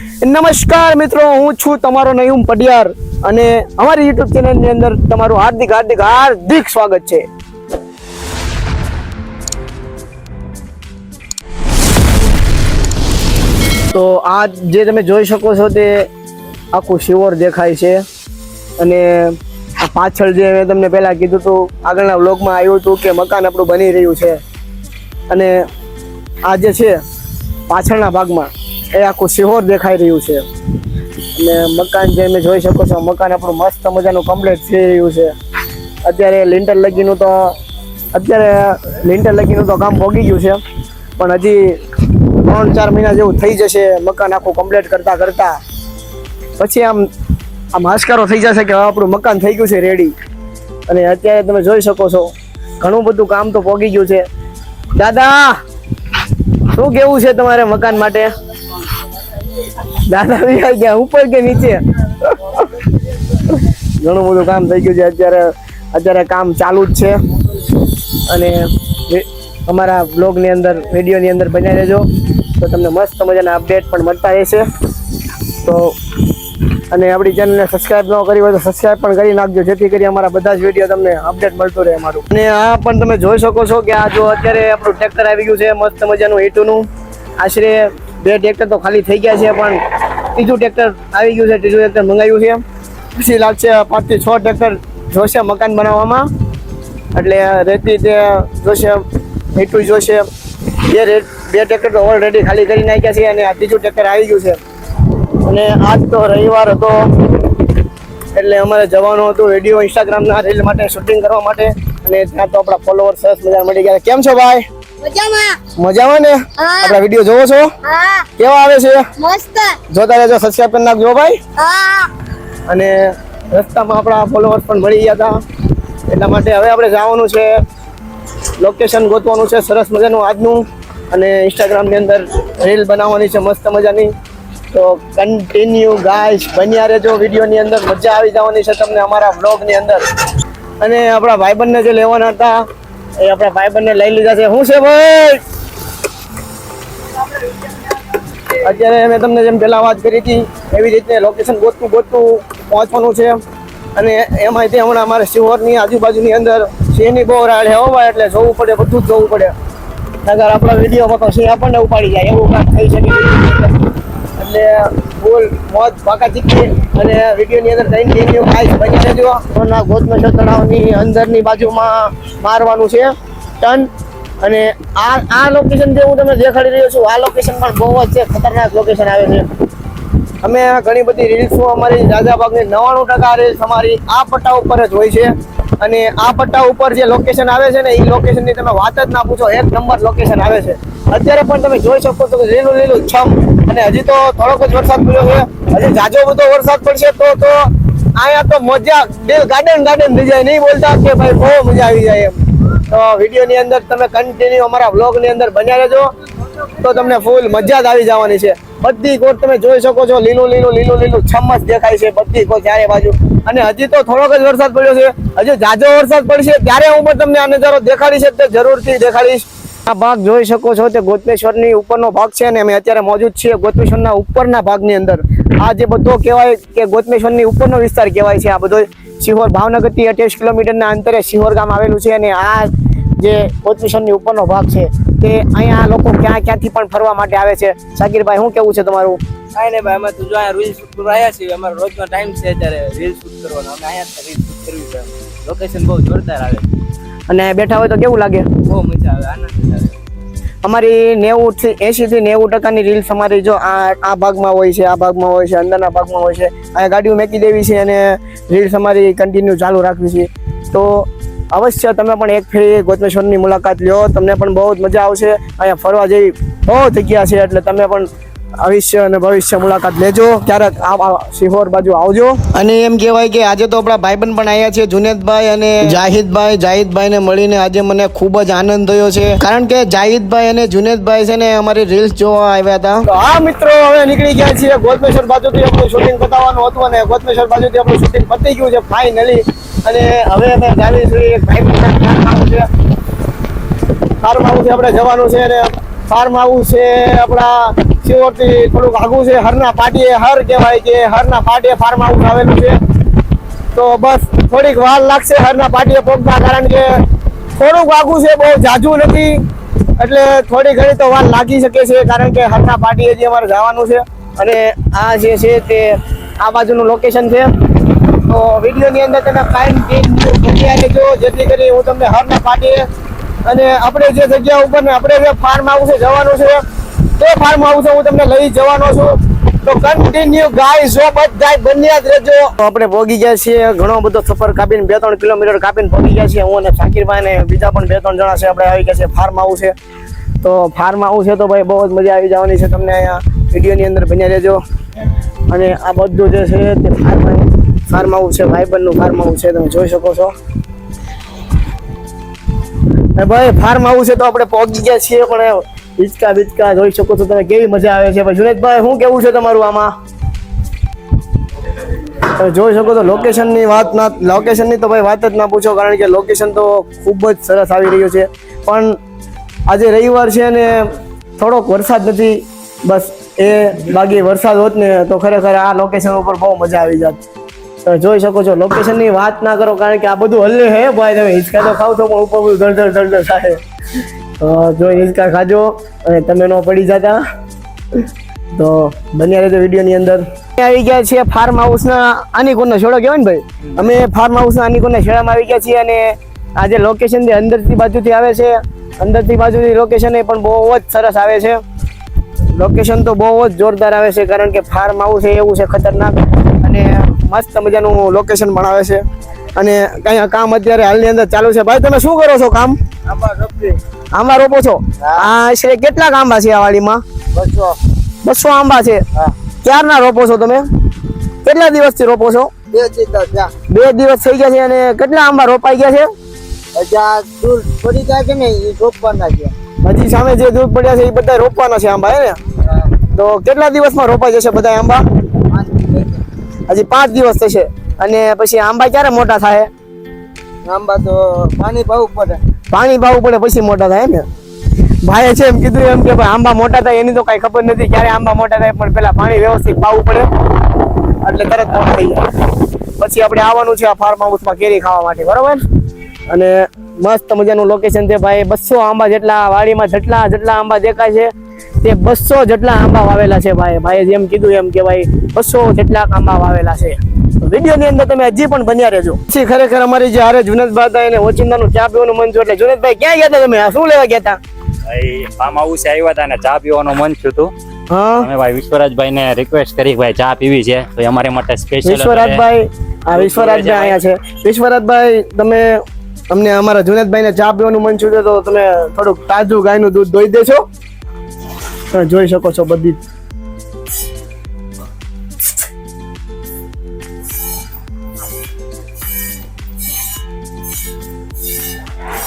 નમસ્કાર મિત્રો, હું છું તમારો નયુમ પડિયાર અને અમારી યુટ્યુબ ચેનલ ની અંદર તમારું હાર્દિક સ્વાગત છે. તો આ જે તમે જોઈ શકો છો તે આખું શિવોર દેખાય છે અને આ પાછળ જે મેં તમને પહેલા કીધું હતું, આગળના વ્લોગમાં આવ્યું હતું કે મકાન આપણું બની રહ્યું છે અને આ જે છે પાછળના ભાગમાં એ આખું શિહોર દેખાઈ રહ્યું છે અને મકાન જે તમે જોઈ શકો છો, મકાન આપણું મસ્ત મજાનું કમ્પ્લીટ થઈ રહ્યું છે. અત્યારે લિન્ટર લગીનું તો કામ ભોગી ગયું છે, પણ હજી 3-4 મહિના જેવું થઈ જશે મકાન આખું કમ્પ્લીટ કરતા પછી આમ હાશકારો થઈ જશે કે આપણું મકાન થઈ ગયું છે રેડી. અને અત્યારે તમે જોઈ શકો છો ઘણું બધું કામ તો ભોગી ગયું છે. દાદા, શું કેવું છે તમારે મકાન માટે? દાદા વિહાર ગયા ઉપર કે નીચે? ઘણું બધું કામ થઈ ગયું છે. અત્યારે કામ ચાલુ જ છે અને અમારા બ્લોગની અંદર, વિડીયોની અંદર બન્યા રહેજો તો તમને મસ્ત મજાના અપડેટ પણ મળતા રહેશે. તો અને આપણી ચેનલને સબસ્ક્રાઇબ ન કરી હોય તો સબસ્ક્રાઇબ પણ કરી નાખજો, જેથી કરી અમારા બધા જ વિડીયો તમને અપડેટ મળતું રહે અમારું. અને આ પણ તમે જોઈ શકો છો કે આ જો અત્યારે આપણું ટ્રેક્ટર આવી ગયું છે મસ્ત મજાનું હીટુનું. આશરે 2 ટ્રેક્ટર તો ખાલી થઈ ગયા છે, પણ ત્રીજું ટ્રેક્ટર આવી ગયું છે, ત્રીજું ટ્રેક્ટર મંગાવ્યું છે. પછી લાગશે 5 થી 6 ટ્રેક્ટર જોશે મકાન બનાવવામાં, એટલે રેતી તે જોશે, હીટું જોશે. 2 ટ્રેક્ટર તો ઓલરેડી ખાલી કરી નાખ્યા છે અને આ ત્રીજું ટ્રેક્ટર આવી ગયું છે. અને આજ તો રવિવાર હતો એટલે અમારે જવાનું હતું વિડીયો ઇન્સ્ટાગ્રામના રીલ માટે, શૂટિંગ કરવા માટે. અને ત્યાં તો આપણા ફોલોવર સરસ મજા મળી ગયા. કેમ છો ભાઈ? મજામાં ને? આપણા વિડીયો જોવો છો? કેવા આવે છે? મસ્ત. જોતા રહેજો, સબસ્ક્રાઇબ કરી નાખજો ભાઈ. અને રસ્તામાં આપણા ફોલોવર્સ પણ મળી ગયા હતા, એટલા માટે હવે આપણે જવાનું છે, લોકેશન ગોતવાનું છે સરસ મજાનું આજનું, અને ઇન્સ્ટાગ્રામની અંદર રીલ બનાવવાની છે મસ્ત મજાની. તો કન્ટિન્યુ ગાઈસ બન્યા રહેજો વિડીયોની અંદર, મજા આવી જવાની છે તમને અમારા વ્લોગની અંદર. અને આપણા ભાઈબંધને જે લેવાના હતા એ આપણા ભાઈબંધને લઈ લીધા છે. શું છે ભાઈ? અત્યારે મેં તમને જેમ પહેલા વાત કરી હતી એવી રીતે લોકેશન ગોતતું પહોંચવાનું છે. અને એમાંથી હમણાં અમારે શિહોરની આજુબાજુની અંદર સિંહની બહુ રાડ છે ભાઈ, એટલે જોવું પડે, બધું જ જોવું પડે. નગર આપણા વિડીયોમાં તો સિંહ આપણને ઉપાડી જાય એવું કામ થઈ શકે. એટલે ફૂલ મોજ પાકા ચીકી અને વિડીયોની અંદર કન્ટિન્યુ ગાઈસ બની રહેજો. ગોતમેશ્વર તળાવની અંદરની બાજુમાં મારવાનું છે ટર્ન. અને આ લોકેશન જે હું તમને દેખાડી રહ્યો છું, આ લોકેશન પણ બહુ જ છે, ખતરનાક લોકેશન આવે છે. અમે ઘણી બધી રીલ્સો અમારી રાજાબાગની 99% રીલ્સ અમારી આ પટ્ટા ઉપર જ હોય છે. અને આ પટ્ટા ઉપર જે લોકેશન આવે છે ને એ લોકેશનની તમે વાત જ ના પૂછો, 1 નંબર લોકેશન આવે છે. અત્યારે પણ તમે જોઈ શકો છો કે લીલું છમ, અને હજી તો થોડોક જ વરસાદ પડ્યો છે. હજી જાજો બધો વરસાદ પડશે તો અહીંયા તો મજા દિલ ગાર્ડન થઈ જાય. નહીં બોલતા કે ભાઈ બહુ મજા આવી જાય એમ. તો વિડીયોની અંદર તમે કન્ટિન્યુ અમારા વ્લોગની અંદર બન્યા રહેજો તો તમને ફૂલ મજા જ આવી જવાની છે. બધી કોટ તમે જોઈ શકો છો, લીલું છમ જ દેખાય છે બધી કોટ ચારે બાજુ. અને હજી તો થોડોક જ વરસાદ પડ્યો છે, હજી જાજો વરસાદ પડશે ત્યારે હું પણ તમને આ નજારો દેખાડીશ, તે જરૂરથી દેખાડીશ. આ ભાગ જોઈ શકો છો તે ગોતમેશ્વરની ઉપરનો ભાગ છે અને અમે અત્યારે મોજૂદ છીએ ગોતમેશ્વરના ઉપરના ભાગની અંદર. આ જે બધો કહેવાય કે ગોતમેશ્વરની ઉપરનો વિસ્તાર કહેવાય છે. આ બધો શિહોર ભાવનગરથી 28 કિલોમીટરના અંતરે શિહોર ગામ આવેલું છે. અને આ જે ગોતમેશ્વરની ઉપરનો ભાગ છે તે અહીંયા લોકો ક્યાંથી પણ ફરવા માટે આવે છે. શાકીરભાઈ, શું કેવું છે તમારું? કાંઈ નહીં ભાઈ, અમે તો જો અહીંયા રીલ શૂટ કરવા આવ્યા છીએ. અમારો રોજનો ટાઈમ છે અત્યારે રીલ શૂટ કરવાનો. અમે અહીંયા રીલ શૂટ કરવી છે. લોકેશન બહુ જોરદાર આવે અને બેઠા હોય તો કેવું લાગે? બહુ મજા આવે, આનંદ આવે. અમારી 80 થી 90% રીલ્સ અમારી જો આ ભાગમાં હોય છે, આ ભાગમાં હોય છે, અંદરના ભાગમાં હોય છે. અહીંયા ગાડીઓ મેકી દેવી છે અને રીલ્સ અમારી કન્ટિન્યુ ચાલુ રાખવી છે. તો અવશ્ય તમે પણ એક ફેરી ગોતમેશ્વરની મુલાકાત લો, તમને પણ બહુ જ મજા આવશે. અહીંયા ફરવા જેવી બહુ જગ્યા છે, એટલે તમે પણ અવશ્ય અને ભવિષ્ય મુલાકાત લેજો, ક્યારેક શિહોર બાજુ આવજો. અને એમ કહેવાય કે આજે તો આપણા ભાઈબંધ પણ આવ્યા છે, જુનેદભાઈ અને જાહિદભાઈને મળીને આજે મને ખૂબ જ આનંદ થયો છે, કારણ કે જાહિદભાઈ અને જુનેદભાઈ છે ને અમારી રીલ્સ જોવા આવ્યા હતા. તો હા મિત્રો, હવે નીકળી ગયા છીએ ગોતમેશ્વર બાજુથી. આપણું શૂટિંગ પતાવવાનું હતું અને ગોતમેશ્વર બાજુથી આપણું શૂટિંગ પતી ગયું છે ફાઇનલી. અને હવે અમે જાવીશું એક ભાઈબંધ ફાર્મ હાઉસ આપણે જવાનું છે. અને ફાર્મ હાઉસ છે આપણા શિહોરથી થોડુંક આગું છે, હરના પાટીએ હર કહેવાય કે હરના પાટીએ ફાર્મ હાઉસ આવેલું છે. તો બસ થોડીક વાર લાગશે હરના પાટીએ પહોંચવા, કારણ કે થોડુંક આગું છે, બહુ જાજુ નથી, એટલે થોડી ઘણી તો વાર લાગી શકે છે, કારણ કે હરના પાટીએ જે અમારે જવાનું છે. અને આ જે છે તે આ બાજુનું લોકેશન છે. તો વિડીયોની અંદર તમે કાંઈ લેજો, જેથી કરી હું તમને હરના પાટીએ અને આપણે જે જગ્યા ઉપર ને આપણે જે ફાર્મ હાઉસે જવાનું છે તે ફાર્મ હાઉસે હું તમને લઈ જવાનો છું. તો કન્ટિન્યુ ગાઈસ જો બધાય બન્યા જ રહેજો. આપણે પહોંચી ગયા છીએ, ઘણો બધો સફર કાપીને 2-3 કિલોમીટર કાપીને પહોંચી ગયા છીએ. હું અને શાકીરભાઈ ને બીજા પણ 2-3 જણા છે, આપણે આવી ગયા છે ફાર્મ હાઉસે. તો ફાર્મ હાઉસ છે તો ભાઈ બહુ જ મજા આવી જવાની છે તમને. અહીંયા વિડીયોની અંદર બન્યા રહેજો. અને આ બધું જે છે તે ફાર્મ હાઉસ છે, ભાઈબંધનું ફાર્મ હાઉસ છે, તમે જોઈ શકો છો. ભાઈ ફાર્મ હાઉસ છે તો આપણે પહોંચી ગયા છીએ, પણ હિંચકા જોઈ શકો છો તમે, કેવી મજા આવે છે. ભાઈ જુનેદભાઈ શું કેવું છે તમારું આમાં? તમે જોઈ શકો છો લોકેશનની તો ભાઈ વાત જ ના પૂછો, કારણ કે લોકેશન તો ખૂબ જ સરસ આવી રહ્યું છે. પણ આજે રવિવાર છે ને થોડોક વરસાદ નથી, બસ એ બાકી વરસાદ હોત ને તો ખરેખર આ લોકેશન ઉપર બહુ મજા આવી જાત. તમે જોઈ શકો છો લોકેશનની વાત ના કરો, કારણ કે આ બધું હલ્લે હે ભાઈ. તમે હિંચકા તો ખાવ છો પણ ઉપર બધું ધડ થાય. જો હિંચકા ખાજો અને તમે ન પડી જતા. તો બન્યા રહેજો વિડીયોની અંદર. આવી ગયા છીએ ફાર્મ હાઉસના આની કોરના છેડો કહેવાય ને ભાઈ, અમે ફાર્મ હાઉસના આની કોરના છેડામાં આવી ગયા છીએ. અને આ જે લોકેશન છે અંદરથી બાજુથી આવે છે, અંદરથી બાજુથી લોકેશન એ પણ બહુ જ સરસ આવે છે. લોકેશન તો બહુ જ જોરદાર આવે છે, કારણ કે ફાર્મ હાઉસ એવું છે ખતરનાક અને મસ્ત મજાનું લોકેશન પણ આવે છે. અને કઈ કામ અત્યારે હાલની અંદર ચાલુ છે. ભાઈ તમે શું કરો છો કામ? આંબા રોપો છો? આ આશરે કેટલા આંબા છે આ વાડીમાં? 200 આંબા છે. ક્યારના રોપો છો તમે? કેટલા દિવસથી રોપો છો? 2 દિવસ થઈ ગયા છે. અને કેટલા આંબા રોપાઈ ગયા છે? હજી સામે જે દૂધ પડ્યા છે એ બધા રોપવાના છે આંબા, હે ને? તો કેટલા દિવસમાં રોપાઈ જશે બધા આંબા? હજી 5 દિવસ થશે. અને પછી આંબા ક્યારે મોટા થાય? આંબા તો પાણી પાવું પડે પછી મોટા થાય ને? ભાઈએ છે એમ કીધું એમ કે ભાઈ આંબા મોટા થાય એની તો કઈ ખબર નથી ક્યારે આંબા મોટા થાય, પણ પેલા પાણી વ્યવસ્થિત પાવું પડે એટલે તરત મોટા થઈ જાય. પછી આપણે આવવાનું છે આ ફાર્મ હાઉસમાં કેરી ખાવા માટે, બરોબર? અને મસ્ત મજાનું લોકેશન છે ભાઈ. 200 આંબા જેટલા વાડીમાં જેટલા આંબા દેખાય છે તે 200 જેટલા આંબા વાવેલા છે ભાઈ. ભાઈએ જેમ કીધું એમ કે ભાઈ 200 જેટલા આંબા વાવેલા છે. વિડીયોની અંદર તમે હજી પણ બન્યા રહેજો. પછી ખરેખર અમારી જે હારે જુનેદભાઈ હતા એને ઓચિંતાનું ચા પીવાનું મન થયું, એટલે જુનેદભાઈ ક્યાં ગયા હતા તમે? શું લેવા ગયા હતા? ભાઈ ફાર્મ હાઉસે આવ્યા હતા ને ચા પીવાનું મન થયું હતું. અમે ભાઈ વિશ્વરાજભાઈ ને રિક્વેસ્ટ કરી ભાઈ ચા પીવી છે, તો અમારે માટે સ્પેશિયલ વિશ્વરાજભાઈ અહીંયા છે. વિશ્વરાજભાઈ તમે અમને અમારા જુનેદભાઈ ને ચા પીવાનું મન થયું તો તમે થોડુંક તાજું ગાયનું દૂધ દોઈ દેશો? તમે જોઈ શકો છો બધી.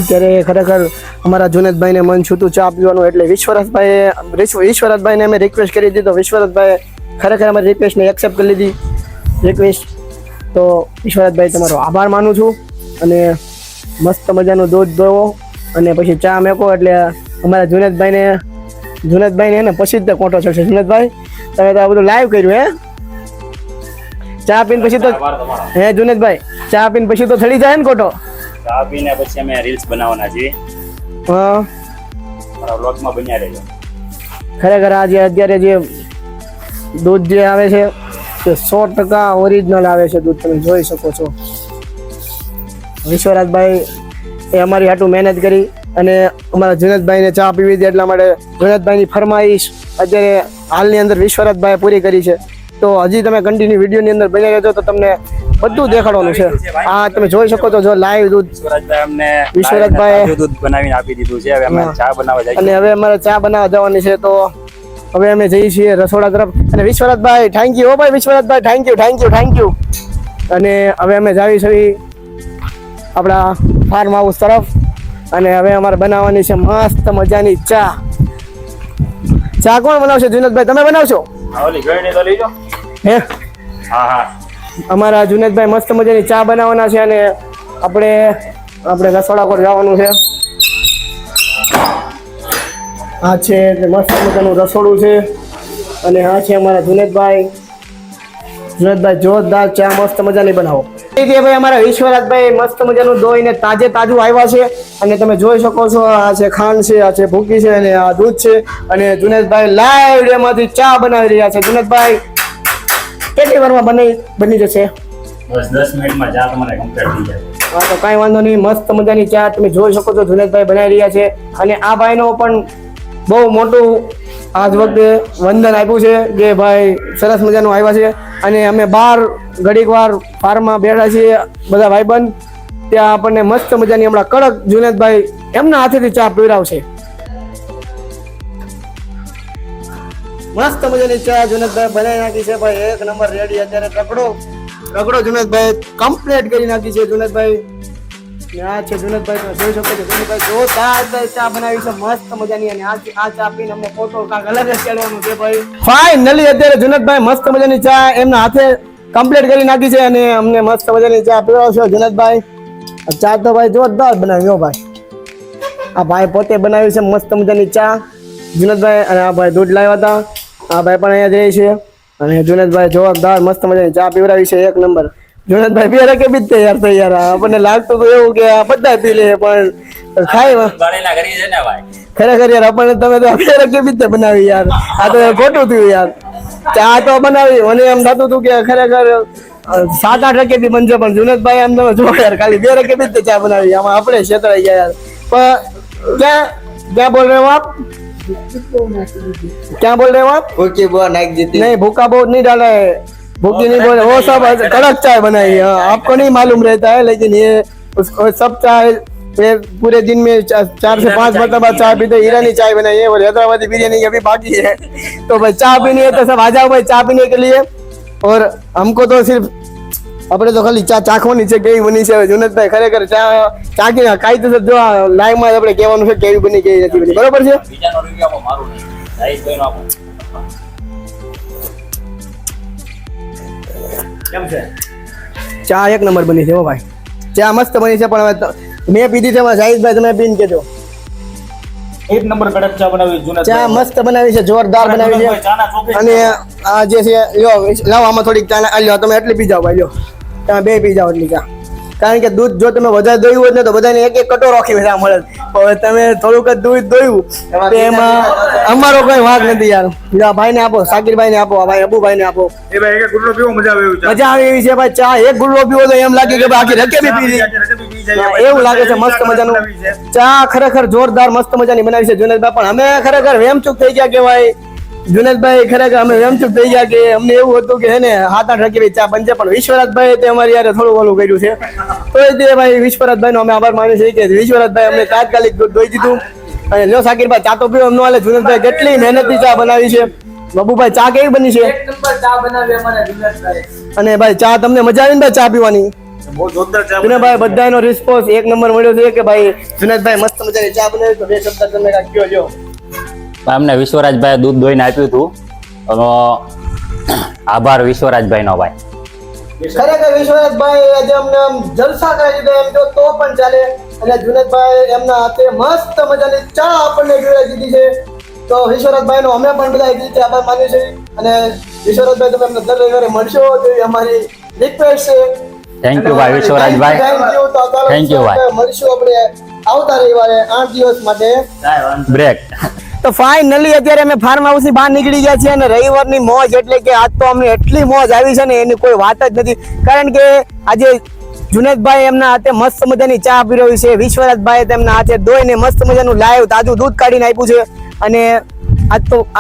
અત્યારે ખરેખર અમારા જુનેદભાઈને મન છૂતું ચા પીવાનું, એટલે વિશ્વરાજભાઈને અમે રિક્વેસ્ટ કરી દીધી. તો વિશ્વરાજભાઈ ખરેખર અમારી રિક્વેસ્ટને એક્સેપ્ટ કરી લીધી રિક્વેસ્ટ. તો વિશ્વરાજભાઈ તમારો આભાર માનું છું. અને મસ્ત મજાનું દૂધ દોવો અને પછી ચા મેકો, એટલે અમારા જુનેદભાઈને એને પછી જ કોટો ચડશે. જુનેદભાઈ તમે તો આ બધું લાઈવ કર્યું હે? ચા પીને પછી તો હે જુનેદભાઈ ચા પીને પછી તો થડી જાય ને કોટો? ચા પીને પછી અમે રીલ્સ બનાવવાના છીએ. હા, મારા વ્લોગમાં બન્યા રહેજો. ખરેખર આ જે અત્યારે જે દૂધ જે આવે છે તે 100% ઓરિજિનલ આવે છે દૂધ, તમે જોઈ શકો છો. વિશ્વરાજભાઈ એ અમારી હાટું મહેનત કરી અને અમારા જુનેદભાઈને ચા પીવી હતી, એટલા માટે જુનેદભાઈની ફરમાઈશ અત્યારે હાલની અંદર વિશ્વરાજભાઈએ પૂરી કરી છે. તો હજી તમે કન્ટિન્યુ વિડીયોની અંદર બની રહેજો તો તમને બધું દેખાડવાનું છે. આ તમે જોઈ શકો છો, જો લાઈવ દૂધ વિશ્વરાજભાઈ દૂધ બનાવીને આપી દીધું છે. હવે અમે ચા બનાવવા જઈએ અને હવે અમારે ચા બનાવવા જવાની છે. તો હવે અમે જઈએ છીએ રસોડા તરફ. અને વિશ્વરાજભાઈ થેન્ક યુ. ભાઈ વિશ્વરાજભાઈ થેન્ક યુ. અને હવે અમે જાવી છીએ આપણા ફાર્મ હાઉસ તરફ. અને હવે અમારે બનાવવાની છે મસ્ત મજાની ચા. ચા કોણ બનાવશે? જુનેદભાઈ તમે બનાવશો? ઓલી ગળણી તો લઈજો. હે હા અમારા જુનેદભાઈ મસ્ત મજાની ચા બનાવવાના છે. અને આપણે રસોડા પર જવાનું છે. આ છે મસ્ત મજાનું રસોડું છે. અને આ છે અમારા જુનેદભાઈ જોરદાર ચા મસ્ત મજાની બનાવો. ભાઈ અમારા વિશ્વરાજભાઈ મસ્ત મજાનું દોઈને તાજે તાજું આવ્યા છે અને તમે જોઈ શકો છો આ છે ખાંડ છે, આ છે ભૂકી છે અને આ દૂધ છે અને જુનેદભાઈ લાઈવ એમાંથી ચા બનાવી રહ્યા છે. જુનેદભાઈ કેટલી વારમાં બની જશે? બસ 10 મિનિટમાં ચા તમારે કમ્પ્લીટ થઈ જાય. હા તો કાંઈ વાંધો નહીં, મસ્ત મજાની ચા તમે જોઈ શકો છો જુનેદભાઈ બનાવી રહ્યા છે. અને આ ભાઈનો પણ બહુ મોટું આજ વખતે વંદન આપ્યું છે કે ભાઈ સરસ મજાનું આવ્યા છે. અને અમે બહાર ઘડીક વાર ફાર્મમાં બેઠા છીએ બધા ભાઈબંધ, ત્યાં આપણને મસ્ત મજાની હમણાં કડક જુનેદભાઈ એમના હાથેથી ચા પીવડાવશે. મસ્ત મજાની ચા જુનેદભાઈ બનાવી નાખી છે ભાઈ, એક નંબર રેડી. અત્યારે રગડો જુનેદભાઈ કમ્પ્લીટ કરી નાખી છે જુનેદભાઈ. આ છે જુનેદભાઈ, તમે જોઈ શકો છો જુનેદભાઈ જોરદાર ચા બનાવી છે મસ્ત મજાની. અને આ ચા પીને અમને ફોટો કાંક અલગ જ ચડવાનું છે ભાઈ. ફાઇનલી અત્યારે જુનેદભાઈ મસ્ત મજાની ચા એમના હાથે કમ્પ્લીટ કરી નાખી છે અને અમને મસ્ત મજાની ચા પીવડાવશો જુનેદભાઈ. ચા તો ભાઈ જોરદાર બનાવી ભાઈ. આ ભાઈ પોતે બનાવી છે મસ્ત મજાની ચા જુનેદભાઈ. અને આ ભાઈ દૂધ લાવ્યા હતા, આ ભાઈ પણ અહીંયા જાય છે. અને જુનેદભાઈ જોરદાર મસ્ત મજાની ચા પીવડાવી છે એક નંબર. જુનેદભાઈ બે રકે બી તૈયાર થઈ યાર. આપણને લાગતું તો એવું કે આ બધા પી લે પણ ખાય ખરેખર યાર આપણને તમે તો બે રકે બી બનાવી યાર. આ તો ખોટું થયું યાર. ચા તો બનાવી મને એમ થતું હતું કે ખરેખર 7-8 રકે બી બનશે પણ જુનેદભાઈ એમ તમે જો યાર ખાલી 2 રકે બી ચા બનાવી. આમાં આપણે છેતરાઈ ગયા યાર. પણ ક્યાં બોલ रहे हो आप? क्या बोल रहे हो आप? भूखी बुआ नाक जीती नहीं, भूखा बहुत नहीं डाला है, भूखी नहीं बोले, वो सब कड़क चाय बनाई है. आपको नहीं मालूम रहता है लेकिन ये उसको सब चाय ये पूरे दिन में 4 से 5 मरतबा चाय पीते. ईरानी चाय बनाई है और हैदराबादी बिरयानी अभी बाकी है. तो भाई चाय पीनी है तो सब आ जाओ भाई चाय पीने के लिए. और हमको तो सिर्फ આપણે તો ખાલી ચા ચાખવાની છે કેવી બની છે. જુનેદભાઈ ખરેખર ચા ચાખી કાયદેસર જો લાઈવમાં આપણે કહેવાનું છે કેવી બની કેવી નથી બની. બરોબર છે? બીજાનો રિવ્યુ આપો, મારું નહીં, જયેશભાઈનો આપો. કેમ છે? ચા એક નંબર બની છે હો ભાઈ. ચા મસ્ત બની છે પણ હવે મેં પીધી છે જાહિદભાઈ તમે પીને કહેજો. એક નંબર કડક ચા બનાવી જુનેદ ચા મસ્ત બનાવી છે, જોરદાર બનાવી છે. અને આ જે છે લ્યો લાવો આમાં થોડીક ચા લ્યો તમે એટલી પી જાઓ ભાઈ. લ્યો તમે બે પી જાઓ એટલી ચા. કારણ કે દૂધ જો તમે વધારે દોયું હોય ને તો બધાને એક એક કટોરો રાખી ચા મળે. હવે તમે થોડુંક જ દૂધ દોયું તો એમાં અમારો કોઈ વાંક નથી યાર. લ્યો ભાઈને આપો, સાકીરભાઈને આપો, ભાઈ અબુભાઈને આપો. એ ભાઈ એક ગુલ્લો પીવો મજા આવે એવું ચા. મજા આવે એવી છે ભાઈ. ચા એક ગુલ્લો પીવો તો એમ લાગે કે ભાઈ આખી રકે બી પી એવું લાગે છે. મસ્ત મજાનું ચા ખરેખર જોરદાર મસ્ત મજાની બનાવી છે જુનેદભાઈ. પણ અમે ખરેખર વેમચૂક થઈ ગયા કે ભાઈ જુનેદભાઈ ખરેખર અમે વેમચૂક થઈ ગયા કે અમને એવું હતું કે હે ને 7-8 રકે ચા બનશે પણ વિશ્વરાજભાઈ તે અમારી યાર થોડું ઓલું કર્યું છે. તો તે ભાઈ વિશ્વરાજભાઈ નો અમે આભાર માનીએ છીએ કે વિશ્વરાજભાઈ અમને તાત્કાલિક દોઈ દીધું. અને લ્યો સાકીરભાઈ ચા તો પીવો એમ ન હાલે. જુનેદભાઈ કેટલી મહેનતથી ચા બનાવી છે. બાબુભાઈ ચા કેવી બની છે? અને ભાઈ ચા તમને મજા આવી ને ભાઈ ચા પીવાની? બહુ જોરદાર ચા જુનેદભાઈ બધાનો રિસ્પોન્સ એક નંબર મળ્યો છે કે ભાઈ જુનેદભાઈ મસ્ત મજાની ચા બનાવી. તો બે શબ્દ તમે કાંઈક કયો લ્યો. અમને વિશ્વરાજભાઈ દૂધ દોઈને આપ્યું હતું. આભાર વિશ્વરાજભાઈનો ભાઈ. ખરેખર વિશ્વરાજભાઈ આજે અમને આમ જલસા કરી દીધા એમ તો પણ ચાલે. અને જુનેદભાઈ એમના હાથે મસ્ત મજાની ચા આપણને પીવડાવી દીધી છે. તો વિશ્વરાજભાઈ નો અમે પણ બધા રીતે આભાર માનીએ છીએ. અને વિશ્વરાજભાઈ તમે અમને દર રવિવારે મળશો તેવી અમારી રિક્વેસ્ટ છે. થેન્ક યુ ભાઈ વિશ્વરાજભાઈ. થેન્ક યુ ભાઈ. મળશું આપણે આવતા રવિવારે 8 દિવસ માટે બ્રેક. તો ફાઇનલી અત્યારે અમે ફાર્મ હાઉસ ની બહાર નીકળી ગયા છીએ અને રવિવારની મોજ એટલે કે આજ તો અમને એટલી મોજ આવી છે ને એની કોઈ વાત જ નથી. કારણ કે આજે જુનેદભાઈ એમના હાથે મસ્ત મજાની ચા પીરવી છે. વિશ્વરાજભાઈ તેમના હાથે દોઈને મસ્ત મજાનું લાઈવ તાજું દૂધ કાઢીને આપ્યું છે. અને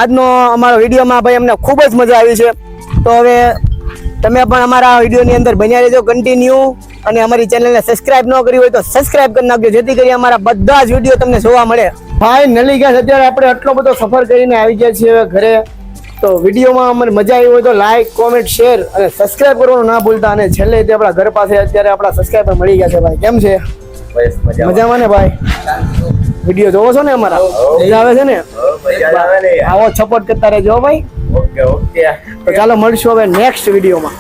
આજનો અમારો વિડીયોમાં ભાઈ અમને ખૂબ જ મજા આવી છે. તો હવે તમે પણ અમારા વિડીયોની અંદર બન્યા રહેજો કન્ટિન્યુ. અને અમારી ચેનલને સબસ્ક્રાઇબ ન કરી હોય તો સબસ્ક્રાઇબ કરી નાખજો જેથી કરી અમારા બધા જ વિડીયો તમને જોવા મળે. ભાઈ નલી ગયા અત્યારે આપણે આટલો બધો સફર કરીને આવી ગયા છીએ ઘરે. તો વિડીયોમાં અમને મજા આવી હોય તો લાઈક, કોમેન્ટ, શેર અને સબસ્ક્રાઇબ કરવાનું ના ભૂલતા. અને છેલ્લે તે આપણા ઘર પાસે અત્યારે આપણા સબસ્ક્રાઇબર મળી ગયા છે ભાઈ. કેમ છે? મજામાં ને ભાઈ? વિડીયો જોવો છો ને અમારા? મજા આવે છે ને? આવો સપોર્ટ કરતા રહેજો ભાઈ. Okay okay. તો ચાલો મળશું હવે નેક્સ્ટ વિડીયોમાં.